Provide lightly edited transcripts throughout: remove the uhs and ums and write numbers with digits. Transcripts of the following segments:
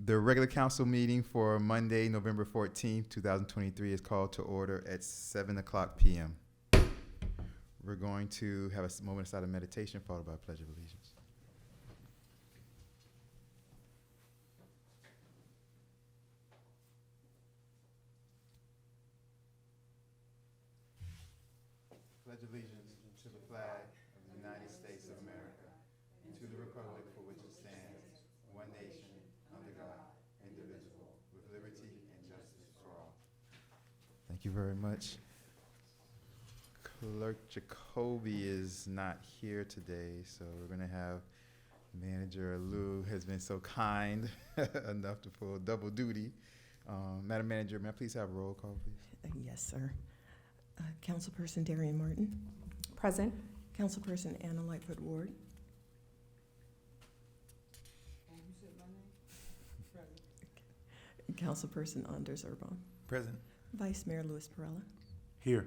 The regular council meeting for Monday, November 14th, 2023 is called to order at 7 o'clock p.m. We're going to have a moment of silent meditation followed by a pledge of allegiance. Pledge allegiance to the flag of the United States of America and to the republic for which it stands, one nation, under God, indivisible, with liberty and justice for all. Thank you very much. Clerk Jacoby is not here today, so we're going to have Manager Lou has been so kind enough to pull double duty. Madam Manager, may I please have a roll call, please? Yes, sir. Councilperson Darian Martin. Present. Councilperson Anna Lightfoot Ward. Councilperson Anders Urban. Present. Vice Mayor Louis Perella. Here.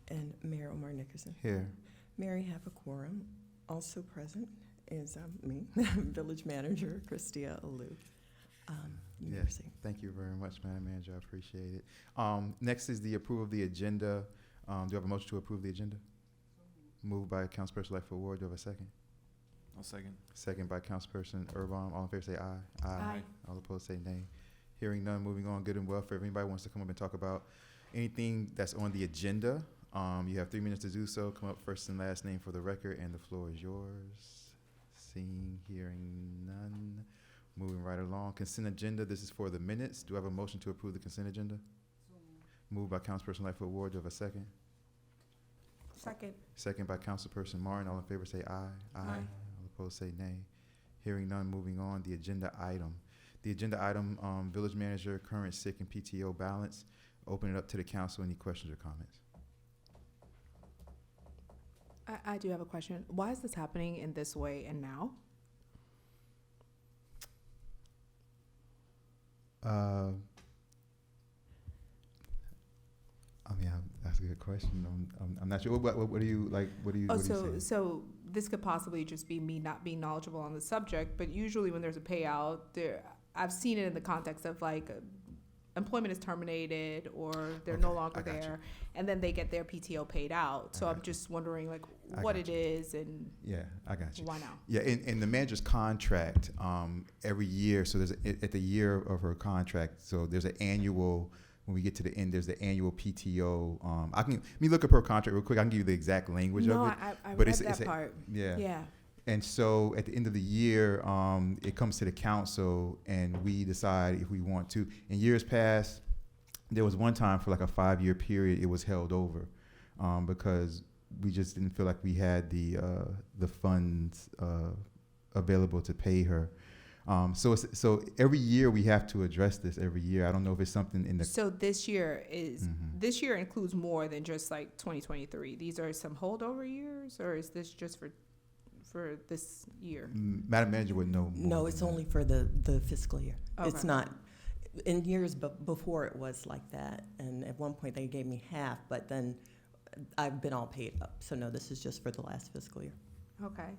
And Mayor Omar Nickerson. Here. Mary have a quorum. Also present is me, Village Manager Christia Alou. Yes, thank you very much, Madam Manager. I appreciate it. Next is the approval of the agenda. Do you have a motion to approve the agenda? Moved by Councilperson Lightfoot Ward. Do you have a second? I'll second. Second by Councilperson Urban. All in favor say aye. Aye. All opposed say nay. Hearing none, moving on. Good and welfare. If anybody wants to come up and talk about anything that's on the agenda, you have 3 minutes to do so. Come up first and last name for the record, and the floor is yours. Seeing, hearing none. Moving right along. Consent agenda. This is for the minutes. Do I have a motion to approve the consent agenda? Moved by Councilperson Lightfoot Ward. Do I have a second? Second. Second by Councilperson Martin. All in favor say aye. Aye. All opposed say nay. Hearing none, moving on. The agenda item. The agenda item, Village Manager, current sick and PTO balance. Open it up to the council. Any questions or comments? I do have a question. Why is this happening in this way and now? That's a good question. I'm not sure. What do you like? What do you? So this could possibly just be me not being knowledgeable on the subject. But usually, when there's a payout, I've seen it in the context of like employment is terminated or they're no longer there, and then they get their PTO paid out. So I'm just wondering like what it is and yeah, I got you. Why now? Yeah, in the manager's contract, every year. So there's at the year of her contract. So there's an annual. When we get to the end, there's the annual PTO. Let me look up her contract real quick. I can give you the exact language of it. I but read it's that part. Yeah. And so at the end of the year, it comes to the council, and we decide if we want to. In years past, there was one time for like a 5-year period, it was held over because we just didn't feel like we had the funds available to pay her. So every year we have to address this every year. I don't know if it's something in the. So this year this year includes more than just like 2023. These are some holdover years, or is this just for this year? Madam Manager would know more. No, it's only for the fiscal year. Okay. It's not. In years before it was like that, and at one point they gave me half, but then I've been all paid up. So no, this is just for the last fiscal year. Okay.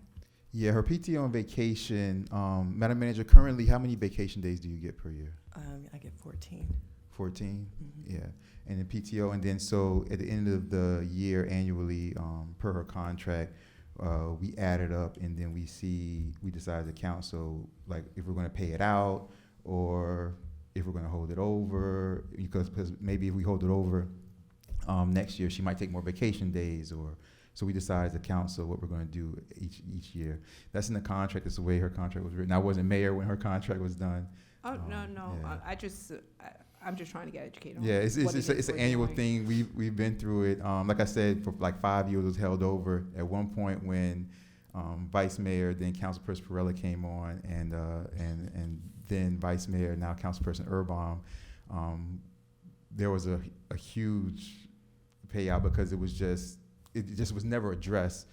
Yeah, her PTO and vacation. Madam Manager, currently, how many vacation days do you get per year? I get 14. 14? Mm-hmm. Yeah. And then PTO, and then so at the end of the year annually, per her contract, we add it up, and then we decide as a council, like if we're going to pay it out or if we're going to hold it over, because maybe if we hold it over next year, she might take more vacation days, or so we decide as a council what we're going to do each year. That's in the contract. That's the way her contract was written. I wasn't mayor when her contract was done. Oh no. Yeah. I'm just trying to get educated on. Yeah, it's an annual doing. thing. We've been through it. Like I said, for like 5 years it was held over. At one point when Vice Mayor, then Councilperson Perella came on, and then Vice Mayor, now Councilperson Urban, there was a huge payout because it just was never addressed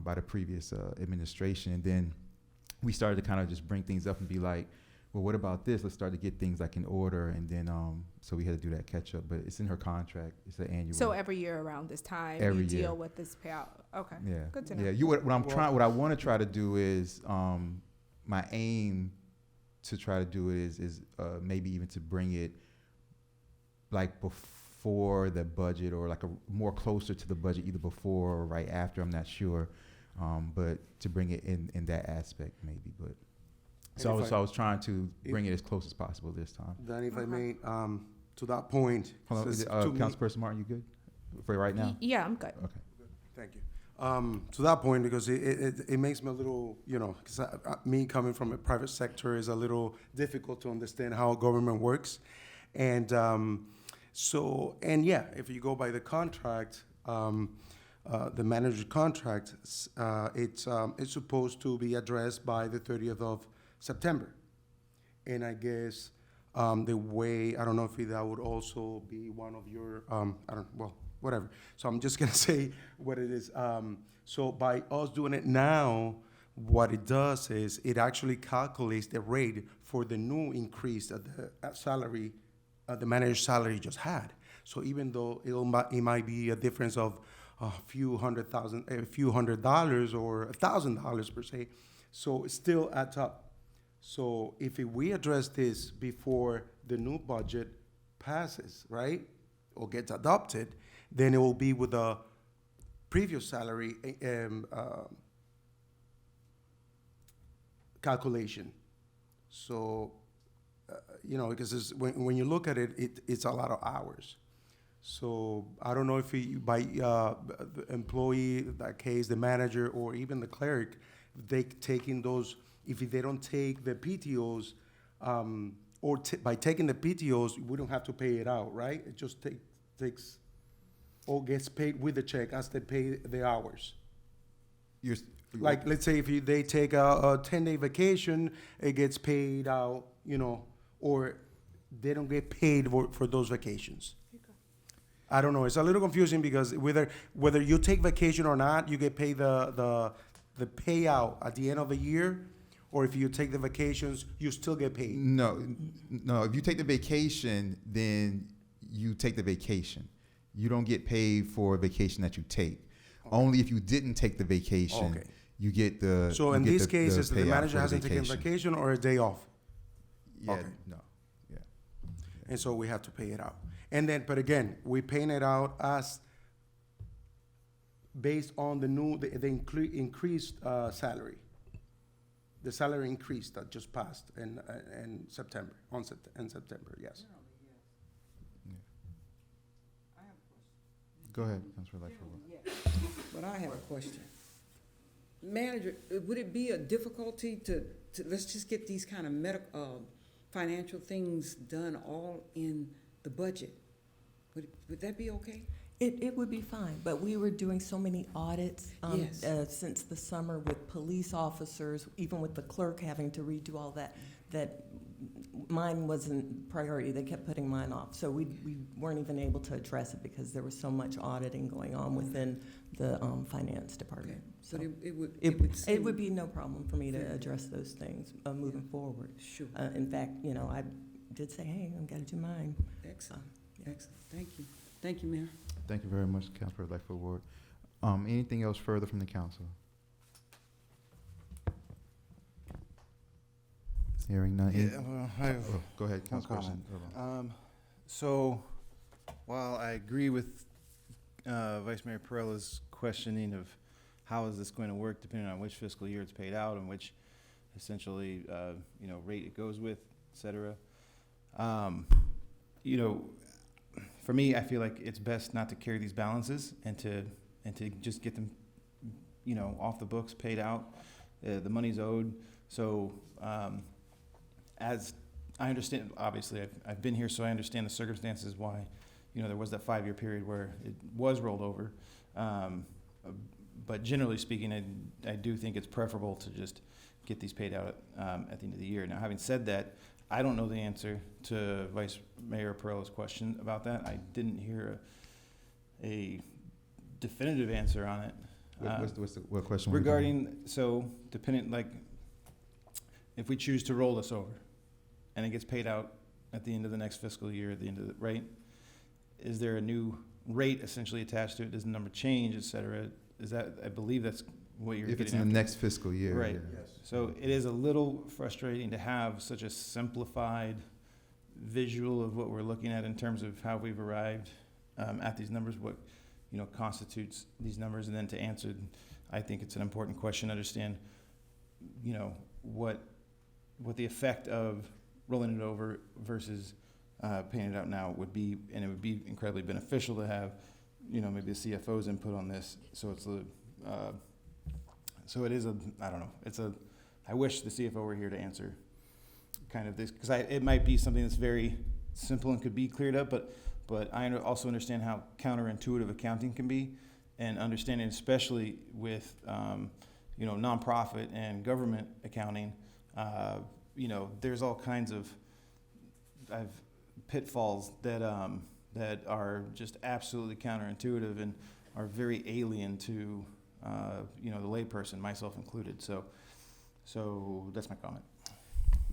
by the previous administration. And then we started to kind of just bring things up and be like, well, what about this? Let's start to get things like in order. And then, so we had to do that catch up, but it's in her contract. It's an annual. So every year around this time, Every you deal year. with this payout. Okay. Yeah. Good to know. Yeah. What I want to try to do is, my aim to try to do it is maybe even to bring it like before the budget, or like a more closer to the budget, either before or right after. I'm not sure, but to bring it in that aspect maybe. But so I was trying to bring it as close as possible this time. Then if I may, to that point. Hold on, says to me- Councilperson Martin, you good for right now? Yeah, I'm good. Okay. Thank you. To that point, because it makes me a little, because me coming from a private sector is a little difficult to understand how government works. And if you go by the contract, the manager contract, it's supposed to be addressed by the 30th of September. And I guess the way, I don't know if that would also be one of your, whatever. So I'm just gonna say what it is. So by us doing it now, what it does is it actually calculates the rate for the new increase that the salary, the manager's salary just had. So even though it might be a difference of a few $100 or $1,000 per se, so it still adds up. So if we address this before the new budget passes, right, or gets adopted, then it will be with the previous salary calculation. So, because when you look at it, it's a lot of hours. So I don't know if by the employee, in that case, the manager, or even the clerk, they taking those, if they don't take the PTOs, or by taking the PTOs, we don't have to pay it out, right? It just takes, or gets paid with the check as they pay the hours. Like, let's say if they take a 10-day vacation, it gets paid out, or they don't get paid for those vacations. I don't know. It's a little confusing because whether you take vacation or not, you get paid the payout at the end of the year, or if you take the vacations, you still get paid. No. If you take the vacation, then you take the vacation. You don't get paid for a vacation that you take. Okay. Only if you didn't take the vacation, okay, you get the. So in these cases, the manager hasn't taken vacation or a day off. Yeah. Okay. No. Yeah. And so we have to pay it out. And then, but again, we paying it out as based on the increased salary. The salary increase that just passed in September, in September, yes. Yeah. Go ahead, Councilor Lightfoot. But I have a question. Manager, would it be a difficulty to let's just get these kind of medical, financial things done all in the budget? Would that be okay? It would be fine, but we were doing so many audits Yes. Since the summer with police officers, even with the clerk having to redo all that mine wasn't priority. They kept putting mine off. So we weren't even able to address it because there was so much auditing going on within the finance department. Okay. So But it would be no problem for me to address those things moving forward. Sure. In fact, I did say, hey, I've got to do mine. Excellent. Excellent. Thank you. Thank you, Mayor. Thank you very much, Councilor Lightfoot Ward. Anything else further from the council? Hearing none. Go ahead, Councilperson. So, while I agree with Vice Mayor Perella's questioning of how is this going to work, depending on which fiscal year it's paid out and which essentially rate it goes with, et cetera. For me, I feel like it's best not to carry these balances and to just get them, off the books, paid out. The money's owed. So, as I understand, obviously, I've been here, so I understand the circumstances why, there was that 5-year period where it was rolled over. But generally speaking, I do think it's preferable to just get these paid out at the end of the year. Now, having said that, I don't know the answer to Vice Mayor Perella's question about that. I didn't hear a definitive answer on it. What question? Regarding, if we choose to roll this over and it gets paid out at the end of the next fiscal year, at the end of the, right? Is there a new rate essentially attached to it? Does the number change, et cetera? Is that, I believe that's what you're getting at. If it's in the next fiscal year. Right. Yes. So it is a little frustrating to have such a simplified visual of what we're looking at in terms of how we've arrived at these numbers, what, you know, constitutes these numbers, and then to answer, I think it's an important question to understand, you know, what the effect of rolling it over versus paying it out now would be, and it would be incredibly beneficial to have, you know, maybe the CFO's input on this. So it's so it is I don't know, I wish the CFO were here to answer kind of this, because it might be something that's very simple and could be cleared up, but I also understand how counterintuitive accounting can be, and understanding especially with, you know, nonprofit and government accounting, you know, there's all kinds of pitfalls that are just absolutely counterintuitive and are very alien to, you know, the layperson, myself included. So that's my comment.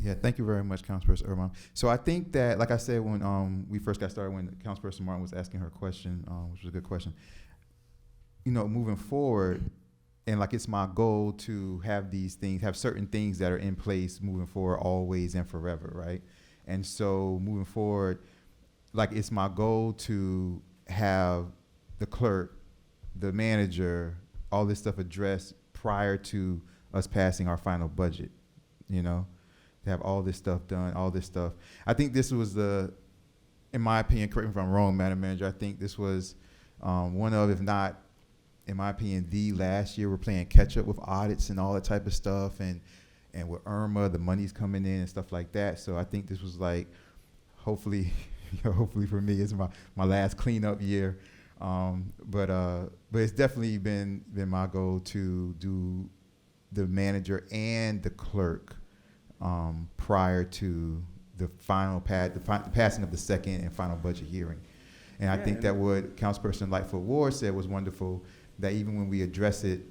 Yeah, thank you very much, Councilperson Urban. So I think that, like I said, when we first got started, when Councilperson Martin was asking her question, which was a good question, you know, moving forward, and like it's my goal to have these things, have certain things that are in place moving forward always and forever, right? And so moving forward, like it's my goal to have the clerk, the manager, all this stuff addressed prior to us passing our final budget, you know? To have all this stuff done, all this stuff. I think this was in my opinion, correct me if I'm wrong, Madam Manager, I think this was one of, if not, in my opinion, the last year we're playing catch up with audits and all that type of stuff, and with IRMA, the money's coming in and stuff like that. So I think this was like, hopefully, hopefully for me, it's my last cleanup year. But it's definitely been my goal to do the manager and the clerk prior to the final the passing of the second and final budget hearing. And I think that what Councilperson Lightfoot Ward said was wonderful, that even when we address it,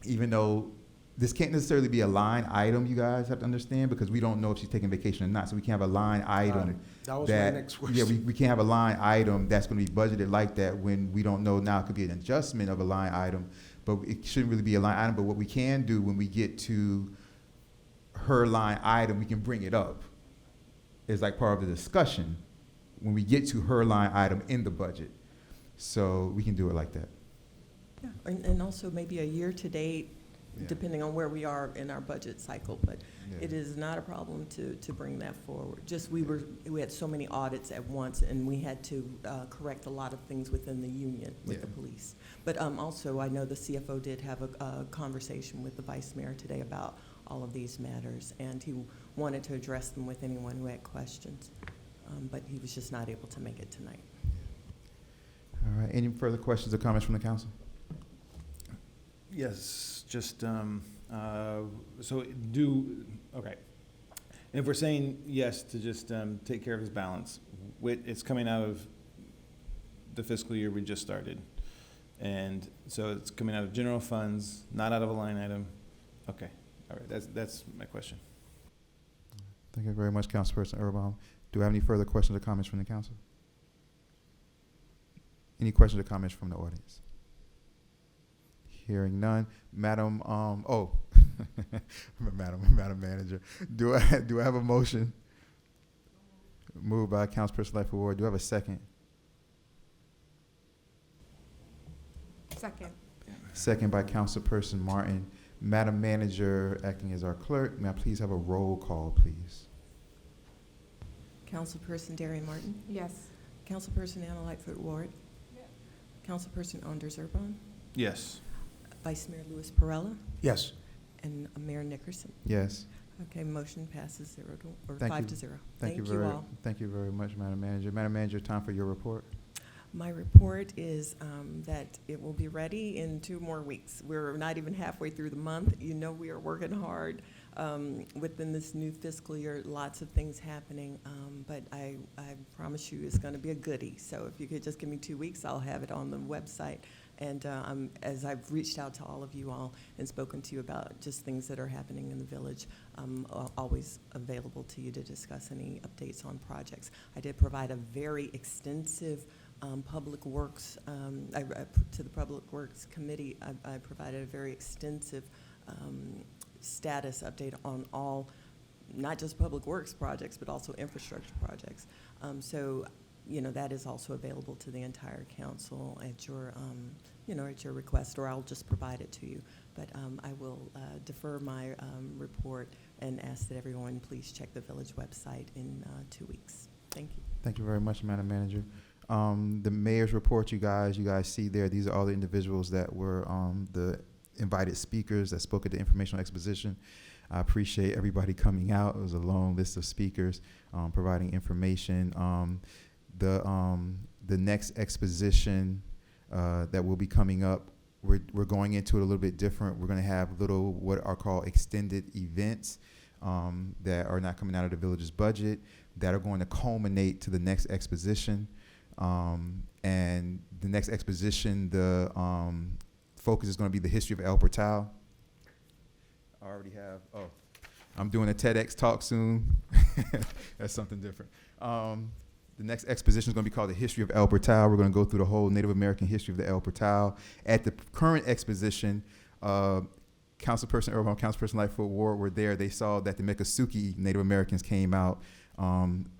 even though this can't necessarily be a line item, you guys have to understand, because we don't know if she's taking vacation or not. So we can't have a line item That was my next question. yeah, we can't have a line item that's going to be budgeted like that when we don't know. Now it could be an adjustment of a line item, but it shouldn't really be a line item. But what we can do when we get to her line item, we can bring it up. It's like part of the discussion when we get to her line item in the budget. So we can do it like that. Yeah, and also maybe a year-to-date, Yeah. depending on where we are in our budget cycle, but it is not a problem to bring that forward. Just we had so many audits at once, and we had to correct a lot of things within the union with the police. But also, I know the CFO did have a conversation with the Vice Mayor today about all of these matters, and he wanted to address them with anyone who had questions, but he was just not able to make it tonight. All right. Any further questions or comments from the council? Yes, just, okay. And if we're saying yes to just take care of his balance, it's coming out of the fiscal year we just started. And so it's coming out of general funds, not out of a line item. Okay, all right, that's my question. Thank you very much, Councilperson Urban. Do we have any further questions or comments from the council? Any questions or comments from the audience? Hearing none, Madam Madam Manager, do I have a motion? Moved by Councilperson Lightfoot Ward. Do I have a second? Second. Second by Councilperson Martin. Madam Manager, acting as our clerk, may I please have a roll call, please? Councilperson Darian Martin, Yes. Councilperson Anna Lightfoot Ward, Councilperson Anders Urban, Yes. Vice Mayor Louis Perella, Yes. and Mayor Nickerson. Yes. Okay, motion passes 5 Thank to you. 0. Thank you all. Thank you very much, Madam Manager. Madam Manager, time for your report. My report is that it will be ready in 2 more weeks. We're not even halfway through the month. You know, we are working hard within this new fiscal year, lots of things happening, but I promise you it's going to be a goodie. So if you could just give me 2 weeks, I'll have it on the website. And as I've reached out to all of you all and spoken to you about just things that are happening in the village, I'm always available to you to discuss any updates on projects. I did provide a very extensive Public Works, to the Public Works Committee, I provided a very extensive status update on all, not just public works projects, but also infrastructure projects. So, you know, that is also available to the entire council at your, you know, at your request, or I'll just provide it to you. But I will defer my report and ask that everyone please check the village website in 2 weeks. Thank you. Thank you very much, Madam Manager. The mayor's report, you guys see there, these are all the individuals that were the invited speakers that spoke at the informational exposition. I appreciate everybody coming out. It was a long list of speakers providing information. The next exposition that will be coming up, we're going into it a little bit different. We're going to have little what are called extended events that are not coming out of the village's budget that are going to culminate to the next exposition. And the next exposition, the focus is going to be the history of El Portal. I already have, I'm doing a TEDx talk soon. That's something different. The next exposition is going to be called The History of El Portal. We're going to go through the whole Native American history of the El Portal. At the current exposition, Councilperson Earl, Councilperson Lightfoot Ward were there. They saw that the Miccosukee Native Americans came out,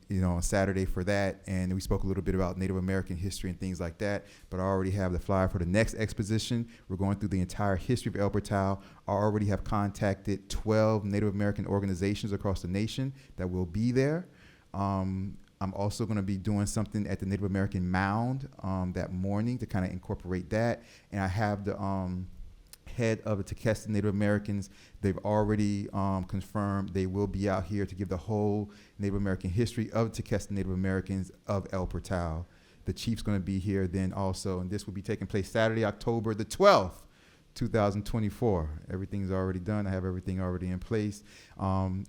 you know, on Saturday for that, and we spoke a little bit about Native American history and things like that. But I already have the flyer for the next exposition. We're going through the entire history of El Portal. I already have contacted 12 Native American organizations across the nation that will be there. I'm also going to be doing something at the Native American Mound that morning to kind of incorporate that. And I have the head of the Tequesta Native Americans. They've already confirmed they will be out here to give the whole Native American history of Tequesta Native Americans of El Portal. The chief's going to be here then also, and this will be taking place Saturday, October the 12th, 2024. Everything's already done. I have everything already in place.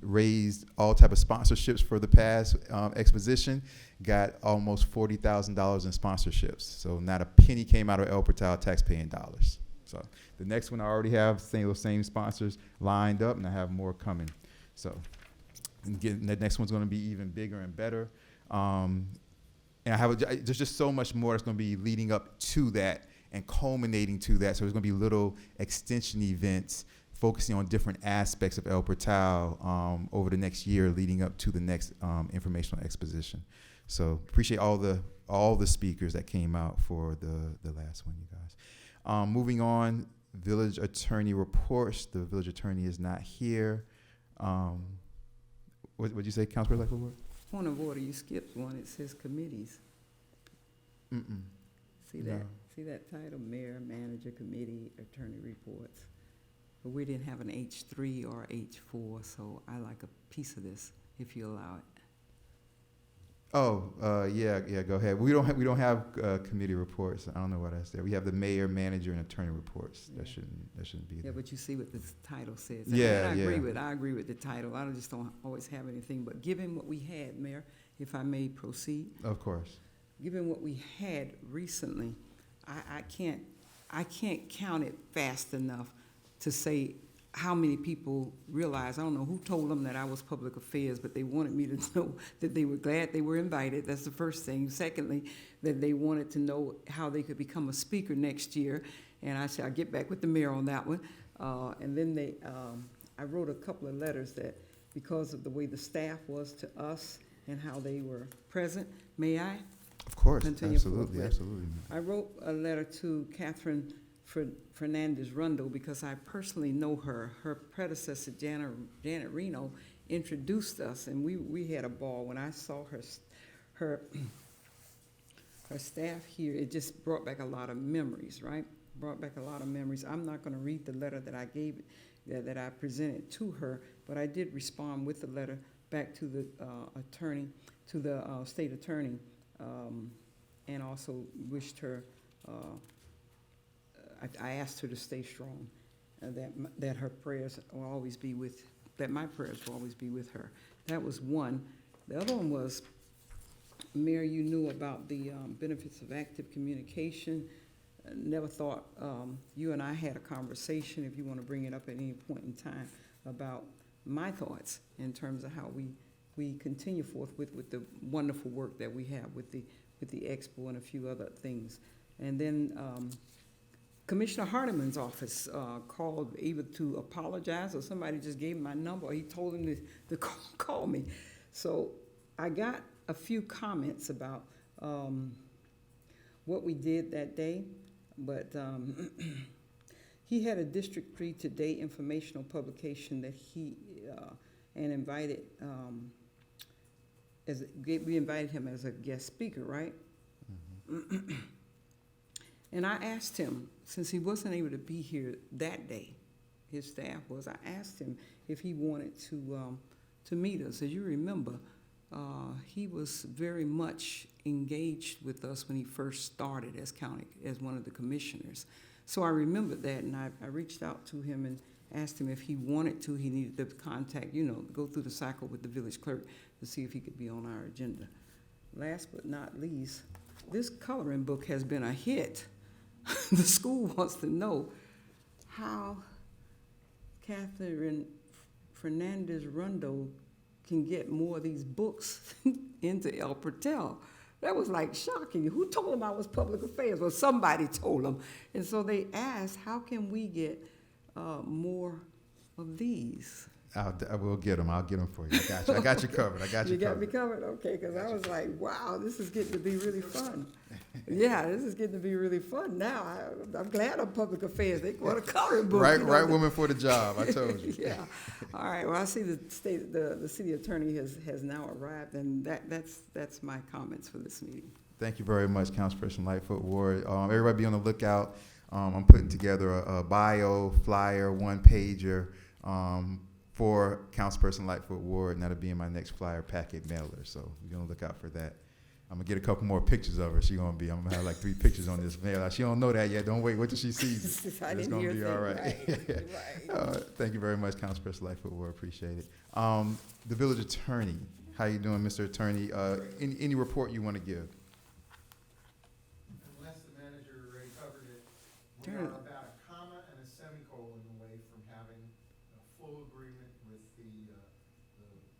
Raised all type of sponsorships for the past exposition. Got almost $40,000 in sponsorships. So not a penny came out of El Portal taxpaying dollars. So the next one I already have those same sponsors lined up, and I have more coming. So the next one's going to be even bigger and better. And I have there's just so much more that's going to be leading up to that and culminating to that. So there's going to be little extension events focusing on different aspects of El Portal over the next year leading up to the next informational exposition. So appreciate all the speakers that came out for the last one, you guys. Moving on, village attorney reports. The village attorney is not here. What did you say, Councilor Lightfoot? Point of order, you skipped one. It says committees. Mm-mm. See No. that? See that title, mayor, manager, committee, attorney reports? But we didn't have an H3 or H4, so I like a piece of this, if you allow it. Oh, yeah, go ahead. We don't have committee reports. I don't know what I said. We have the mayor, manager, and attorney reports. Yeah. That shouldn't be Yeah, there. but you see what the title says. Yeah, And yeah. I agree with the title. I just don't always have anything. But given what we had, Mayor, if I may proceed, Of course. given what we had recently, I can't count it fast enough to say how many people realize. I don't know who told them that I was public affairs, but they wanted me to know that they were glad they were invited. That's the first thing. Secondly, that they wanted to know how they could become a speaker next year. And I said, I'll get back with the mayor on that one. And then I wrote a couple of letters that, because of the way the staff was to us and how they were present, may I? Of course. Continue Absolutely. forthwith. Absolutely. I wrote a letter to Catherine Fernandez-Rundo because I personally know her. Her predecessor, Janet Reno, introduced us, and we had a ball. When I saw her staff here, it just brought back a lot of memories, right? Brought back a lot of memories. I'm not going to read the letter that I gave, that I presented to her, but I did respond with the letter back to the attorney, to the state attorney, and also wished her. I asked her to stay strong, that her prayers will always be that my prayers will always be with her. That was one. The other one was, Mayor, you knew about the benefits of active communication. Never thought you and I had a conversation, if you want to bring it up at any point in time, about my thoughts in terms of how we continue forth with the wonderful work that we have with the expo and a few other things. And then Commissioner Hardeman's office called either to apologize, or somebody just gave him my number, or he told him to call me. So I got a few comments about what we did that day, but he had a District 3 Today informational publication that he and invited we invited him as a guest speaker, right? And I asked him, since he wasn't able to be here that day, his staff was, I asked him if he wanted to meet us. As you remember, he was very much engaged with us when he first started as one of the commissioners. So I remembered that, and I reached out to him and asked him if he wanted to. He needed to contact, go through the cycle with the village clerk to see if he could be on our agenda. Last but not least, this coloring book has been a hit. The school wants to know how Catherine Fernandez-Rundo can get more of these books into El Portal. That was like shocking. Who told them I was public affairs? Well, somebody told them. And so they asked, how can we get more of these? I will get them. I'll get them for you. I got you. I got you covered. I got you, You got me covered? Okay, because I was like, wow, this is getting to be really fun. Yeah, this is getting to be really fun now. I'm glad I'm public affairs. They want a coloring book. Right woman for the job. I told you. Yeah. All right. Well, I see the city attorney has now arrived, and that's my comments for this meeting. Thank you very much, Councilperson Lightfoot Ward. Everybody be on the lookout. I'm putting together a bio, flyer, one-pager for Councilperson Lightfoot Ward, and that'll be in my next flyer packet mailer. So you're gonna look out for that. I'm gonna get a couple more pictures of her. I'm gonna have like 3 pictures on this mailer. She don't know that yet. Don't wait till she sees it. I It's didn't gonna hear be that. all right. Right. Thank you very much, Councilperson Lightfoot Ward. Appreciate it. The village attorney, how you doing, Mr. Attorney? Any report you want to give? Unless the manager already covered it, we Turn are it. about a comma and a semicolon away from having a full agreement with the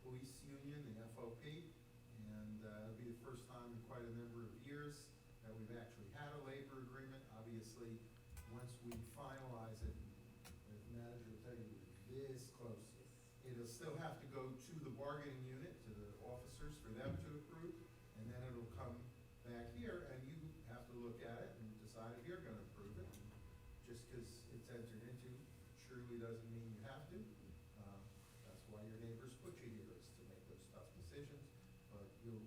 police union, the FOP, and it'll be the first time in quite a number of years that we've actually had a labor agreement. Obviously, once we finalize it, the manager will tell you we're this close. It'll still have to go to the bargaining unit, to the officers, for them to approve, and then it'll come back here, and you have to look at it and decide if you're gonna approve it. Just because it's entered into surely doesn't mean you have to. That's why your neighbors put you here, is to make those tough decisions. But you'll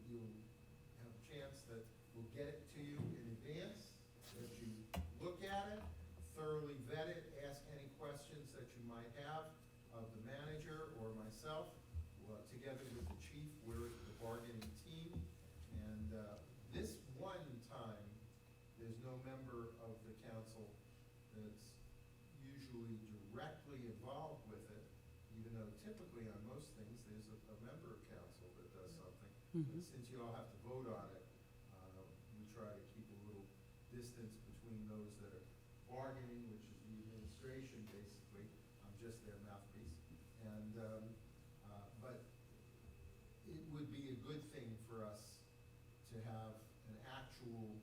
have a chance that we'll get it to you in advance, that you look at it, thoroughly vet it, ask any questions that you might have of the manager or myself. Together with the chief, we're the bargaining team. And this one time, there's no member of the council that's usually directly involved with it, even though typically on most things, there's a member of council that does something. But since you all have to vote on it, we try to keep a little distance between those that are bargaining, which is the administration, basically. I'm just their mouthpiece. And, but it would be a good thing for us to have an actual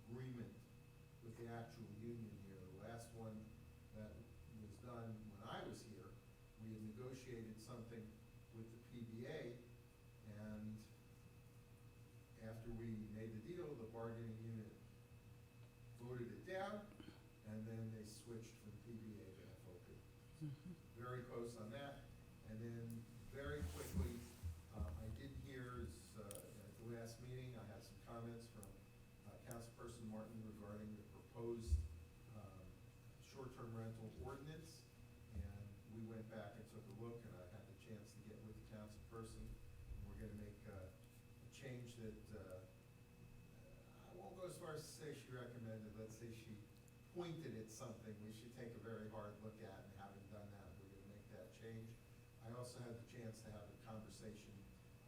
agreement with the actual union here. The last one that was done when I was here, we had negotiated something with the PBA, and after we made the deal, the bargaining unit voted it down, and then they switched from PBA to FOP. Very close on that. And then very quickly, I did hear at the last meeting, I had some comments from Councilperson Martin regarding the proposed short-term rental ordinance. And we went back and took a look, and I had the chance to get with the councilperson. And we're gonna make a change that, I won't go as far as to say she recommended, let's say she pointed at something we should take a very hard look at, and having done that, we're gonna make that change. I also had the chance to have a conversation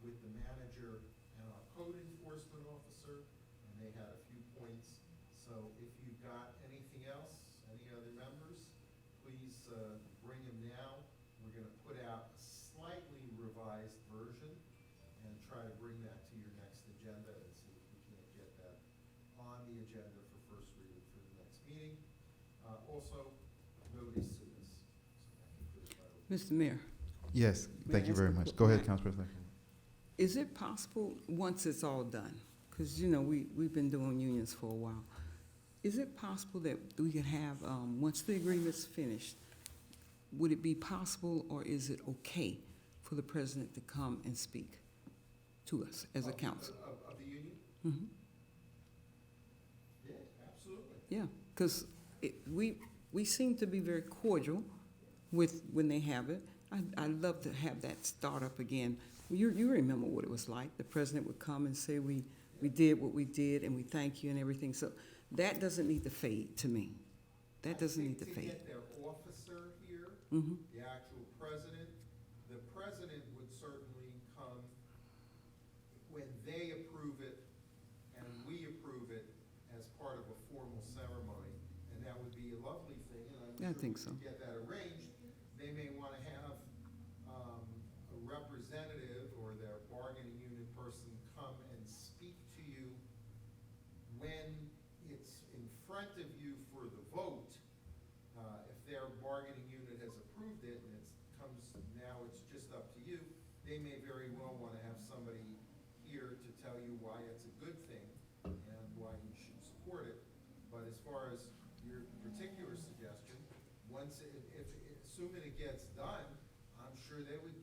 with the manager and our code enforcement officer, and they had a few points. So if you've got anything else, any other members, please bring them now. We're gonna put out a slightly revised version and try to bring that to your next agenda, and see if we can't get that on the agenda for first reading for the next meeting. also nobody's suing us. Mr. Mayor, Yes, May I thank you ask very a much. quick- Go ahead, Right. Council President. is it possible, once it's all done, because, we've been doing unions for a while, is it possible that we could have, once the agreement's finished, would it be possible, or is it okay for the president to come and speak to us as a council? Of the union? Mhm. Yeah, absolutely. Yeah, because we seem to be very cordial with, when they have it. I'd love to have that start up again. You remember what it was like. The president would come and say, we did what we did, and we thank you and everything. So that doesn't need to fade to me. That doesn't need to I fade. think to get their officer here, Mhm. the actual president, the president would certainly come when they approve it and we approve it as part of a formal ceremony. And that would be a lovely thing, and I'm Yeah, I sure think we so. could get that arranged. They may want to have a representative or their bargaining unit person come and speak to you when it's in front of you for the vote. If their bargaining unit has approved it and now it's just up to you, they may very well want to have somebody here to tell you why it's a good thing and why you should support it. But as far as your particular suggestion, assuming it gets done, I'm sure they would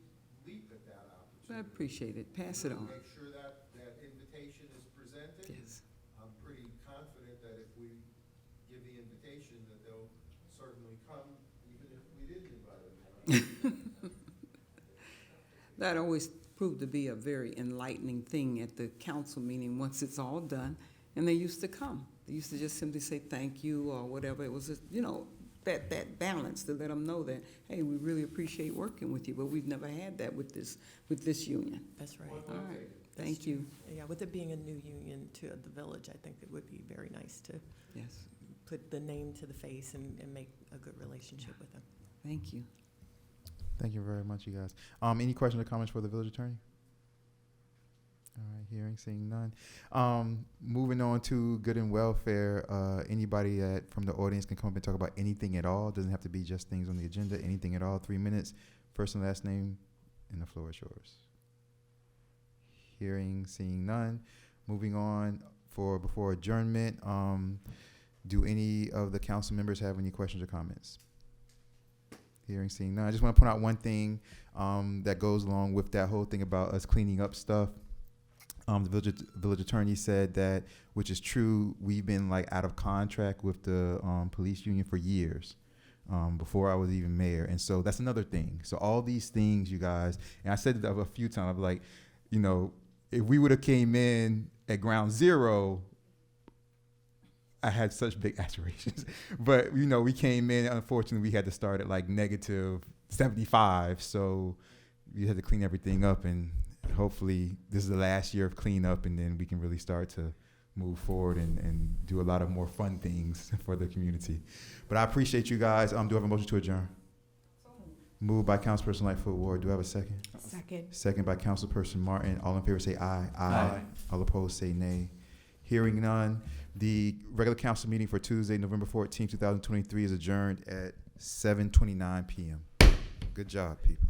leap at that I opportunity. appreciate it. Pass it on. Make sure that invitation is presented. Yes. I'm pretty confident that if we give the invitation, that they'll certainly come, even if we didn't invite them. That always proved to be a very enlightening thing at the council meeting, once it's all done. And they used to come. They used to just simply say thank you or whatever. It was, that balance to let them know that, hey, we really appreciate working with you, but we've never had that with this union. That's right. All right, thank you. Yeah, with it being a new union to the village, I think it would be very nice to Yes, put the name to the face and make a good relationship with them. thank you. Thank you very much, you guys. Any questions or comments for the village attorney? All right, hearing, seeing none. Moving on to good and welfare. Anybody from the audience can come up and talk about anything at all. Doesn't have to be just things on the agenda. Anything at all. 3 minutes. First and last name, and the floor is yours. Hearing, seeing none. Moving on before adjournment. Do any of the council members have any questions or comments? Hearing, seeing none. I just want to point out one thing that goes along with that whole thing about us cleaning up stuff. The village attorney said that, which is true, we've been out of contract with the police union for years, before I was even mayor. And so that's another thing. So all these things, you guys, and I said it a few times, I'm like, if we would have came in at ground zero, I had such big aspirations. But, we came in, unfortunately, we had to start at negative 75. So we had to clean everything up, and hopefully this is the last year of cleanup, and then we can really start to move forward and do a lot of more fun things for the community. But I appreciate you guys. Do I have a motion to adjourn? Moved by Councilperson Lightfoot Ward. Do I have a second? Second. Second by Councilperson Martin. All in favor say aye. Aye. All opposed say nay. Hearing none. The regular council meeting for Tuesday, November 14, 2023 is adjourned at 7:29 p.m. Good job, people.